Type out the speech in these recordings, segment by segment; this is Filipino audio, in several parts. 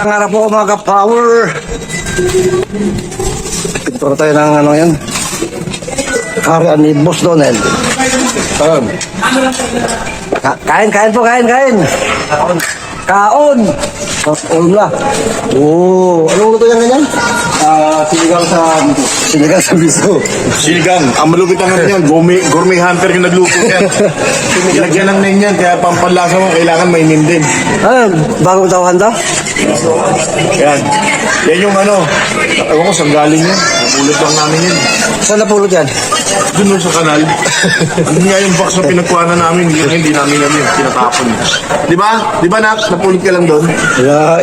Nangarap po mga ka-power. Pinturo tayo ng ano yan. Karian ni Boss Donel. Kain po. Kaon. Kaon na. Oo. Anong luto yan ganyan? Sinigang sa Sinigang sa biso. Sinigang. Ang malupit ang ano yan. Gourmet hunter yung nagluto yan. Ilagyan ng name yan. Kaya pampalasa mo, kailangan may name din. Ano? Bagong tawahan daw? Yan. Yan yung ano. Ewan ko saan galing yan. Napulot lang namin yan. Saan napulot yan? Doon sa kanal. Ano nga yung box na pinagkuhanan namin. Hindi namin ano yun. Tinatapon. Di ba? Di ba nak? Napulot ka lang doon.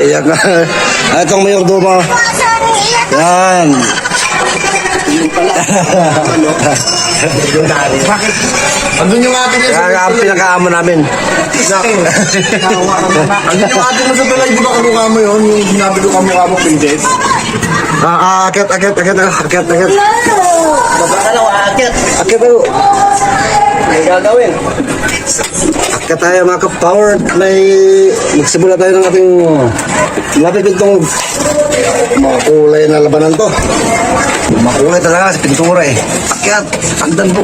Iyak na. Itong mayordomo. Yan. Bakit? Andun yung ate niya sa Pinakaamo namin. Andun yung ate mo sa tulay. Di ba kamukha mo yun? Yung sinabi ko kamukha mo, Princess. Akit. Baba ka lang, akit. Akit tayo. May gagawin. Akit tayo mga ka-power. Magsimula tayo ng ating lapit itong makulay na labanan to. Makulay talaga sa pintura eh. Akyat. Andan po.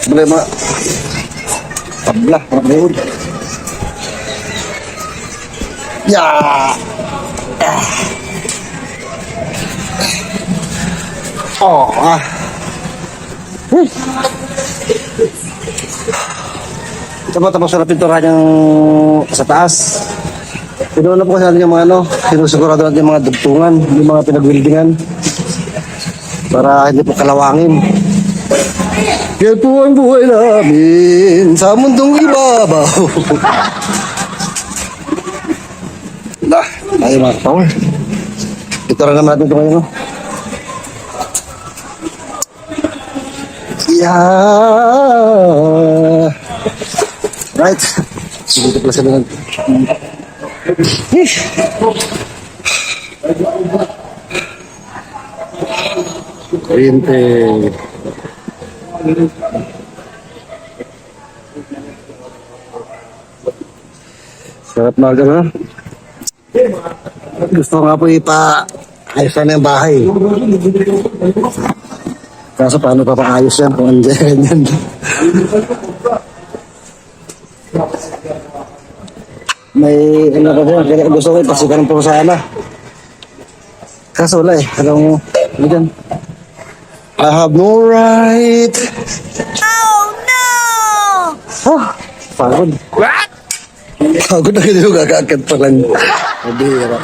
Problema. Tabla. Problema. Ya. Tapos na pintura niyang sa taas. Pinuuna po kasi natin yung mga sinusigurado natin yung mga dugtungan, yung mga pinag-weldingan. Para hindi po kalawangin. Yan po ang buhay namin sa mundong ibabaw. Tayo mga power. Pintura naman natin ito ngayon. Yeah. Right. Sige, plus na lang. Kuryente. Sarap na agad, gusto nga po ayos na yung bahay. Kaso paano pa paayos yan kung andyan yan? May ano pa dyan, kaya gusto ko ipasikan po sana. Kaso wala eh, ano dyan? I have no right. Oh no! Pagod. What? Pagod na kayo gagakad pa lang. Mabihira.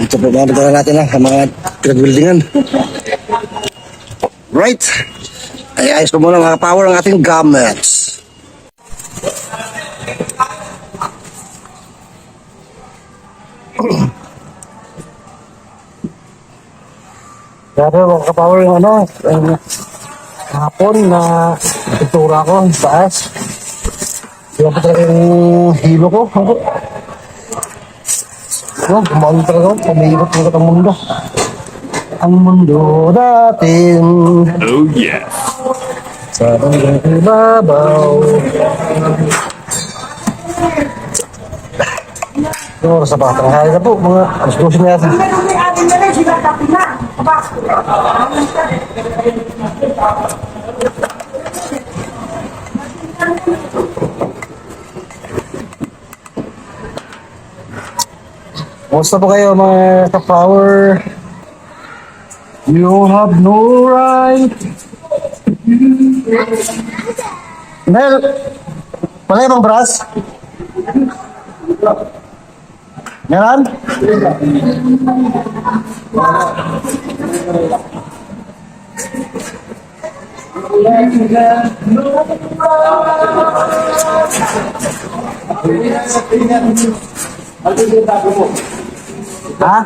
Ito po mga nagdala natin ang mga pinag-buildingan. Right. Ay, ayos ko muna mga power ang ating gamits. Grabe mga ka-power yung hapon na pintura ko sa taas. Yan po talaga yung hilo ko. Gumawa talaga ako. Pumihirap talaga ang mundo. Ang mundo natin. Oh yeah. Sa hanggang ibabaw. Oras na pa. Tanghali na po. Mga alas 12 na yata. Kumusta po kayo mga ka-power? You have no right. Mel, wala yung brass? Meron? Ha?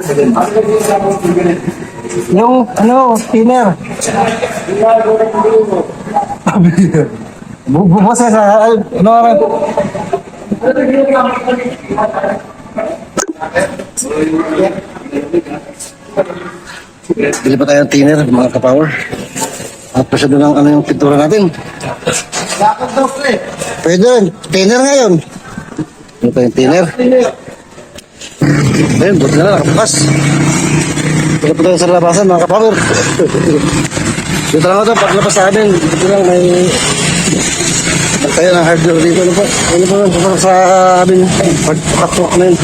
Yung thinner. Bukas sa Bili pa tayo ng thinner, mga kapower. At pasya doon ang ano yung pintura natin. Pwede rin. Thinner ngayon. Ito yung thinner. Ayun, buti na lang, nakabukas. Ito po tayo sa labasan, mga kapower. Dito lang ito, paglabas sa amin. Dito lang may... Tayo ng hardware dito. Ano po sa amin? Pagpatok na yun.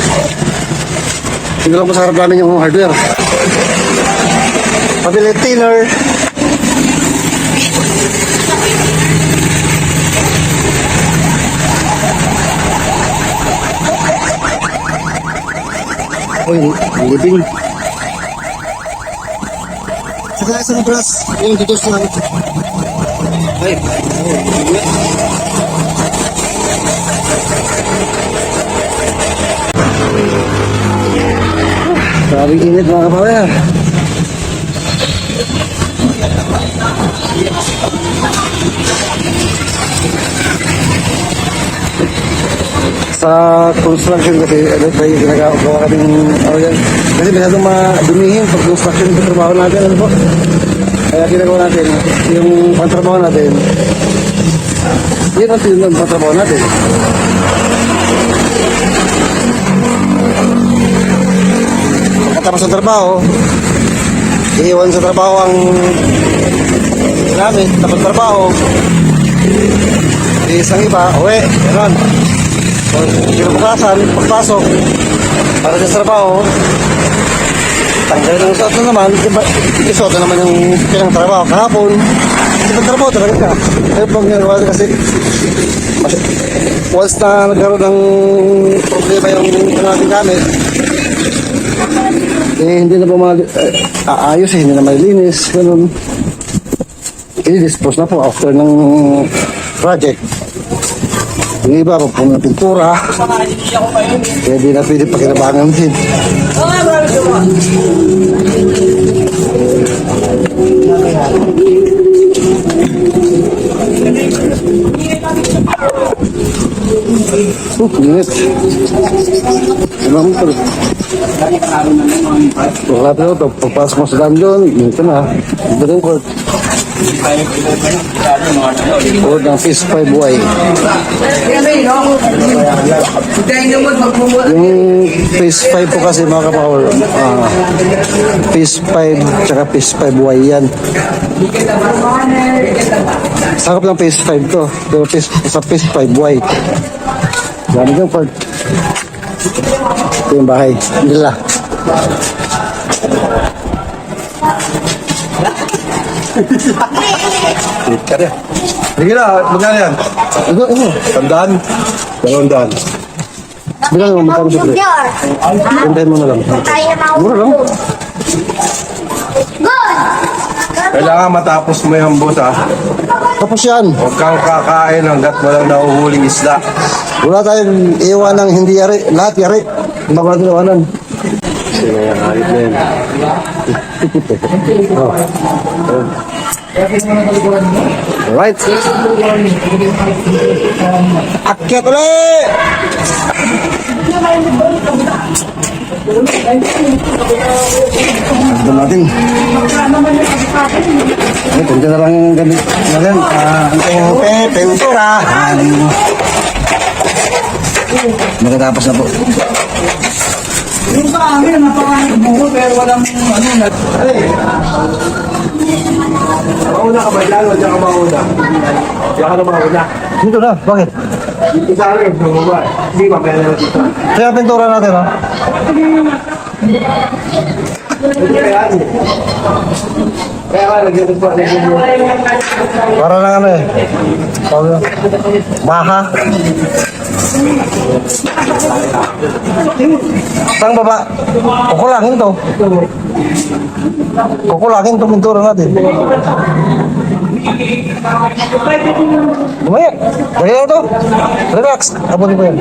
Dito lang po sa harap namin yung hardware. Pabili thinner. Uy, living. Saka sa labas, yung dito sa... Ay, Sabing init mga kapawaya. Sa construction kasi ano tayo ginagawa kaming yan. Kasi masyadong madumihin pag construction yung trabaho natin. Ano po? Kaya ginagawa natin yung pangtrabaho natin. Yun ang tinunod pangtrabaho natin. Pagkatapos ng trabaho, iiwan sa trabaho ang namin, tapos trabaho, isang iba, uwi, gano'n. Kinabukasan, pagpasok, para sa trabaho, tanggalin ang suot na naman, isuot na naman yung pinang trabaho. Kahapon, ibang trabaho talaga ka. Kaya pag nagawa kasi, once na nagkaroon ng problema yung natin gamit, hindi na po aayos, hindi na malilinis, gano'n. I-dispose na po after ng project. Yung iba, pag na pintura, kaya di na pwede pakinabangan din. Init. Ibang ito. Lahat na ito, pagpasok mo sa dam doon, dito na. Dito rin court. Court ng Phase 5Y. Yung Phase 5 po kasi mga kapower, Phase 5 tsaka Phase 5Y yan. Sakop ng Phase 5 to. Pero sa Phase 5Y. Gamit yung court. Ito yung bahay nila. Sige na, magkano yan? Ito. Tandaan? Tandaan. Bilang mo, magkano sa pre? Hintayin mo na lang. Mura lang. Kailangan matapos mo yung boss ha. Tapos yan. Huwag kang kakain hanggat walang nahuhuling isda. Wala tayong iwan ng hindi yari. Lahat yari. Hindi ba natin iwanan? Sige yan, ayot na yan. Alright. Akyat ulit! Ito natin. Ay, kunti na lang yung gamit natin. Ang pintura. Magkatapos na po. Yung sa amin, napaka-buho pero walang ano na. Mauna ka ba dyan? Huwag ka mauna. Diyan ka na mauna. Dito na, bakit? Dito sa akin, sa baba. Hindi ba kaya na dito? Kaya pintura natin, ha? Hindi kaya ano. Kaya ka, nagyan po. Para lang ano eh. Baha. Saan baba? Kukulangin to. Kukulangin to pintura natin. Lumaya. Lagyan na to. Relax. Abutin ko yan.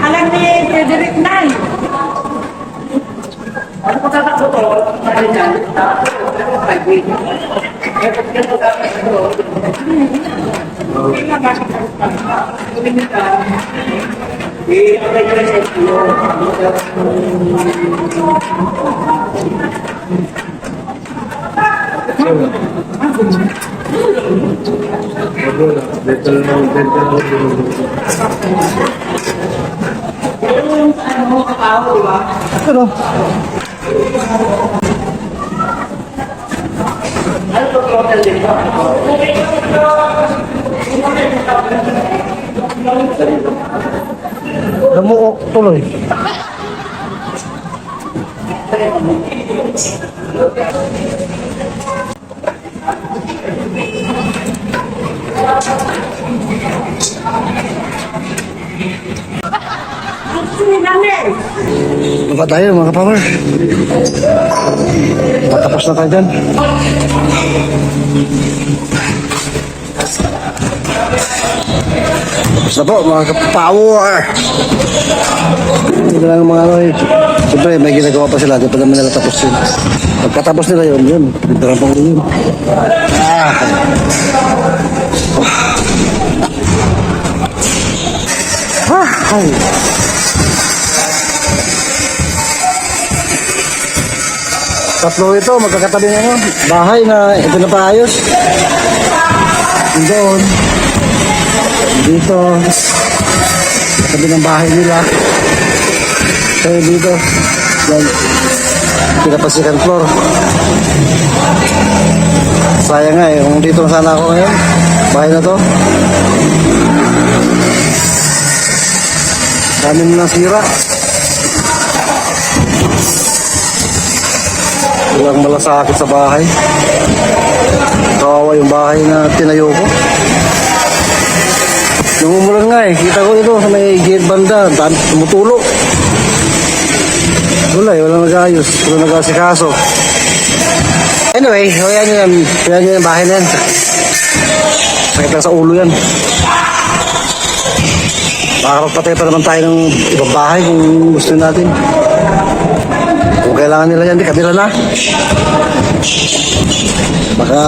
Alam ni Frederick Nay. Ano? Namuok tuloy. Baba tayo mga power. Matapos na tayo dyan. Tapos na po mga ka-power. Hindi lang mga ano eh. Siyempre may ginagawa pa sila. Di pa naman nila tapos yun. Pagkatapos nila yun. Pintarang pang yun. Ay. Tatlo ito, magkakatabi ng ano, bahay na ito na paayos. Doon. Dito. Katabi ng bahay nila. So dito. Yan. Sila pa second floor. Sayang nga eh, kung dito sana ako ngayon. Bahay na to. Dami na nasira. Walang malasakit sa bahay. Kawawa yung bahay na tinayo ko. Nung umulan nga eh, kita ko ito sa may gate banda, tumutulo. Walang nag-ayos, walang nag-asikaso. Anyway, yan yung bahay na yan. Sakit lang sa ulo yan. Makakapagpatay pa naman tayo ng ibang bahay kung gusto natin. Kung kailangan nila yan, di kabila na. Baka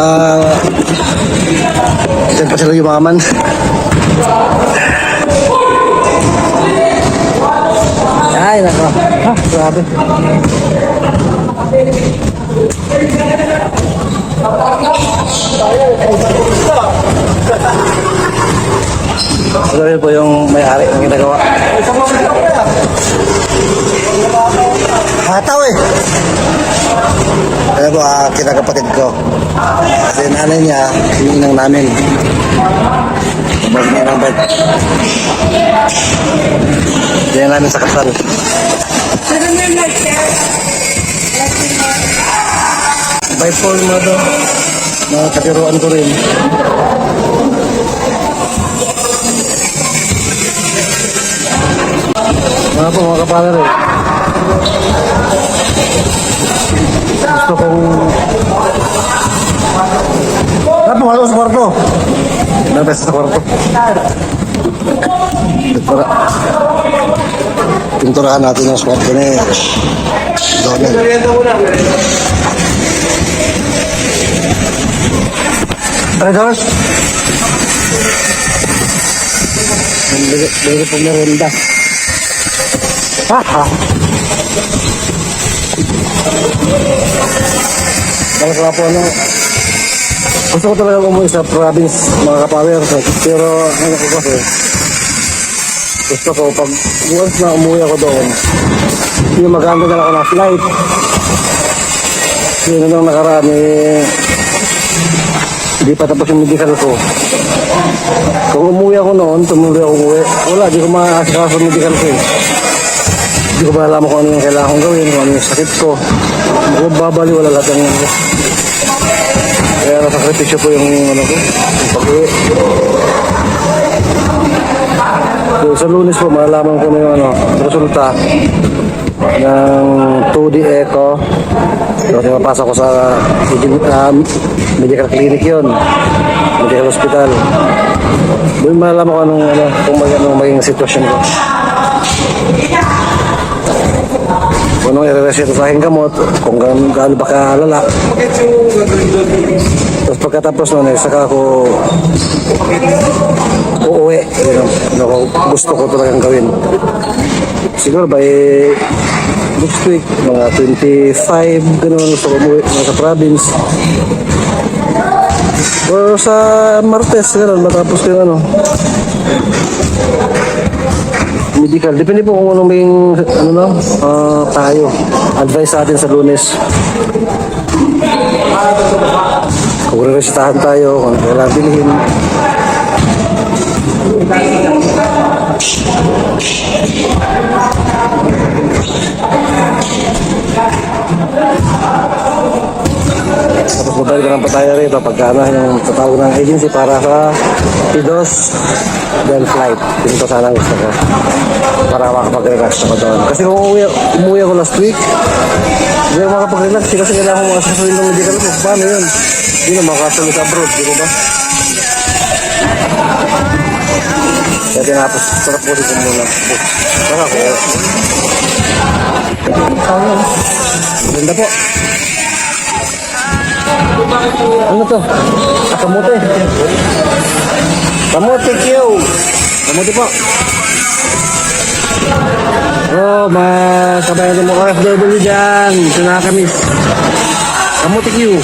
dyan pa sila yumaman. Ay, nako. Ha, grabe. Ito po yung may-ari ng ginagawa. Hataw eh. Kaya po, kinakapatid ko. Kasi nanay niya, hininang namin. Abag niya ng bag. Diyan namin sa kasal. By Paul mo doon. Mga katiruan ko rin. Mga po mga kapalar eh. Gusto kong... Pumasok sa kwarto. Nabes sa kwarto. Pinturahan natin ang kwarto ni Donald. Ay, Diyos! Bili po merenda. Ha ha! Balik nga po ano. Gusto ko talaga umuwi sa province, mga kapawer. Pero ano ko kasi, gusto ko pag once na umuwi ako doon, yung maganda na ako ng flight. Yun na nung nakaraan eh, hindi pa tapos yung medical ko. Kung umuwi ako noon, tumuloy ako umuwi. Wala, di ko makakasaka sa medical ko eh. Hindi ko malaman kung ano yung kailangan kong gawin, kung ano yung sakit ko. Kung babali, wala lahat ng kaya nasakripisyo po yung ano ko, yung pag-uwi. So, sa Lunes po, malalaman ko na yung ano, resulta ng 2D Echo. So, mapasok ko sa medical clinic yun, medical hospital. Doon malalaman ko anong, ano, kung maging sitwasyon ko. Kung anong i-reset sa aking gamot, kung gaano ba kalala. Tapos pagkatapos nun, saka ako uuwi. Yun ang gusto ko talagang gawin. Siguro by next week, mga 25, gano'n gusto ko umuwi sa province. O sa Martes, gano'n, matapos ko yung ano. Medical. Depende po kung anong may, ano na, tayo. Advice sa atin sa Lunes. Kung re-resetahan tayo, kung kailangan bilhin. Tapos mobile ka ng pataya rito pagka ano, yung tatawag ng agency para sa PIDOS then flight. Dito sana gusto ko para makapag-relax ako doon. Kasi kung umuwi ako last week, hindi ako makapag-relax kasi kailangan ko makasasuhin ng medical ko. Paano yun? Hindi na makasasuhin sa abroad, di ba? Kaya tinapos, sarap po dito muna. Saka ko. Ganda po. Ano to? Kamote. Kamote Q. Kamote po. Oh, mga kabayan mo OFW dyan. Sinakamis. Kamote Q.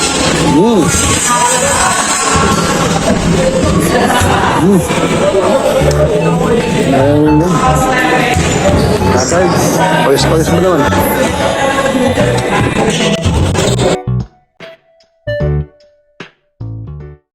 Kasay. Pawis mo naman.